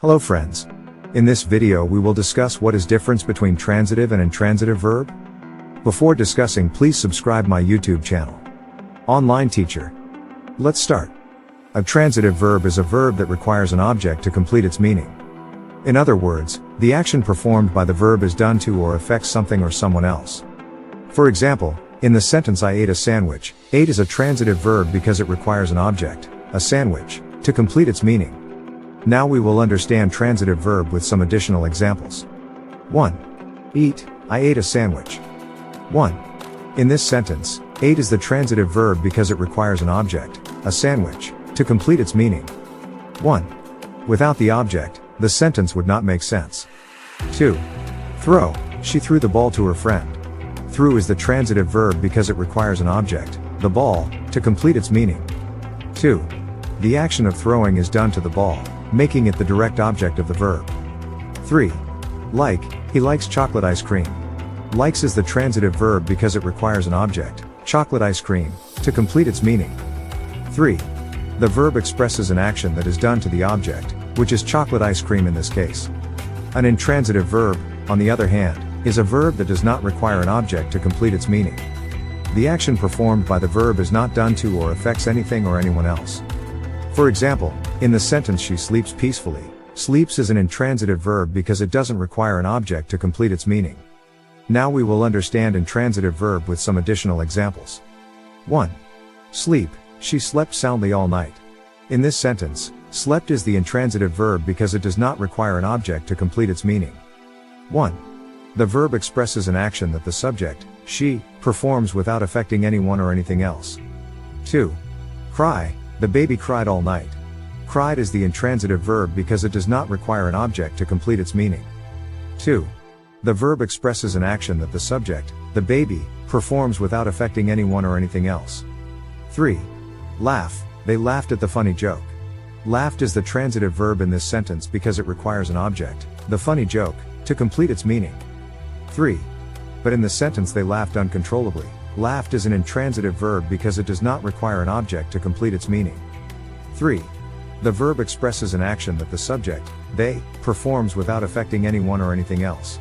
Hello friends. In this video we will discuss what is difference between transitive and intransitive verb. Before discussing, please subscribe my YouTube channel. Online Teacher. Let's start. A transitive verb is a verb that requires an object to complete its meaning. In other words, the action performed by the verb is done to or affects something or someone else. For example, in the sentence I ate a sandwich, ate is a transitive verb because it requires an object, a sandwich, to complete its meaning. Now we will understand transitive verb with some additional examples. 1. Eat, I ate a sandwich. 1. In this sentence, ate is the transitive verb because it requires an object, a sandwich, to complete its meaning. 1. Without the object, the sentence would not make sense. 2. Throw, she threw the ball to her friend. Threw is the transitive verb because it requires an object, the ball, to complete its meaning. 2. The action of throwing is done to the ball, making it the direct object of the verb. 3. Like, he likes chocolate ice cream. Likes is the transitive verb because it requires an object, chocolate ice cream, to complete its meaning. 3. The verb expresses an action that is done to the object, which is chocolate ice cream in this case. An intransitive verb, on the other hand, is a verb that does not require an object to complete its meaning. The action performed by the verb is not done to or affects anything or anyone else. For example, in the sentence she sleeps peacefully, sleeps is an intransitive verb because it doesn't require an object to complete its meaning. Now we will understand intransitive verb with some additional examples. 1. Sleep, she slept soundly all night. In this sentence, slept is the intransitive verb because it does not require an object to complete its meaning. 1. The verb expresses an action that the subject, she, performs without affecting anyone or anything else. 2. Cry, the baby cried all night. Cried is the intransitive verb because it does not require an object to complete its meaning. 2. The verb expresses an action that the subject, the baby, performs without affecting anyone or anything else. 3. Laugh, they laughed at the funny joke. Laughed is the transitive verb in this sentence because it requires an object, the funny joke, to complete its meaning. 3. But in the sentence they laughed uncontrollably. Laughed is an intransitive verb because it does not require an object to complete its meaning. 3. The verb expresses an action that the subject, they, performs without affecting anyone or anything else.